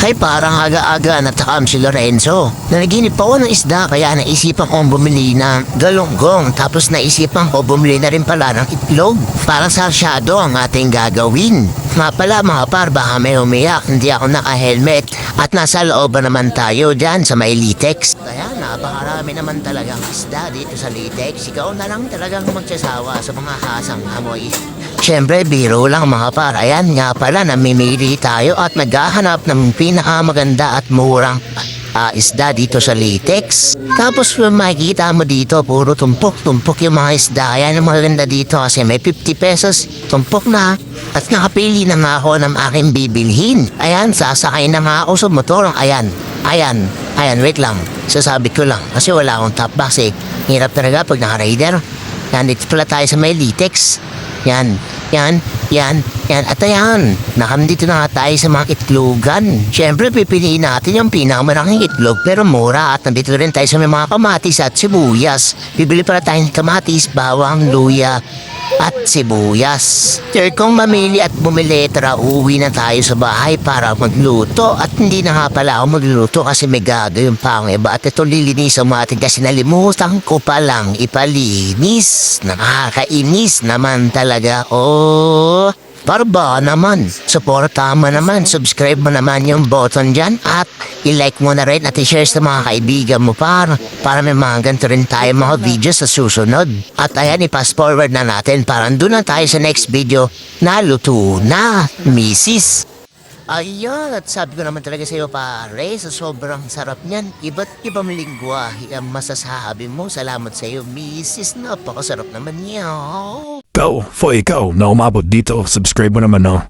Ay parang aga-aga natakam si Lorenzo. Nanaginip ako ng isda kaya naisipan kong bumili ng galunggong tapos naisipan ko bumili na rin pala ng itlog. Parang sarsyado ang ating gagawin. Nga pala mga par, baka may umiyak, hindi ako naka-helmet at nasa loob naman tayo dyan sa may Litex. Kaya napakarami naman talagang isda dito sa Litex. Ikaw na lang talagang magsasawa sa mga hasang amoy. Siyempre, biro lang mga par. Ayan nga pala, namimili tayo at naghahanap ng pinakamaganda at murang isda dito sa Litex. Tapos makikita mo dito, puro tumpok-tumpok yung mga isda. Ayan ang maganda dito kasi may 50 pesos, tumpok na. At nakapili na nga ako ng aking bibilhin. Ayan, sasakay na nga ako sa motor. Ayan, wait lang. Sasabi ko lang kasi wala akong top box eh. Hirap talaga pag naka-rider. Yan, dito pala tayo sa may Litex. Yan. At ayan, nakandito na nga tayo sa mga itlogan. Siyempre, pipiliin natin yung pinakamalaking itlog pero mura. At nandito rin tayo sa may mga kamatis at sibuyas. Bibili pala tayo ng kamatis, bawang, luya at sibuyas. Sir, kung mamili at bumili, tara uwi na tayo sa bahay para magluto. At hindi na nga pala ako magluluto kasi may gagawin pa akong iba. At ito lilinisan natin kasi nalimutan ko palang ipalinis. Nakakainis naman talaga. Oh, barba naman. Suportahan mo naman. Subscribe mo naman yung button dyan. At i-like mo na rin at i-share sa mga kaibigan mo para may mga ganito rin tayo mga videos sa susunod. At ayan, i-pass forward na natin para doon na tayo sa next video na luto na, misis. Ayan, at sabi ko naman talaga sa iyo pare, sa sobrang sarap niyan. Iba't ibang lingwahe ang masasabi mo. Salamat sa iyo, misis. Napakasarap naman niya. Ikaw na umabot dito, subscribe mo naman, no?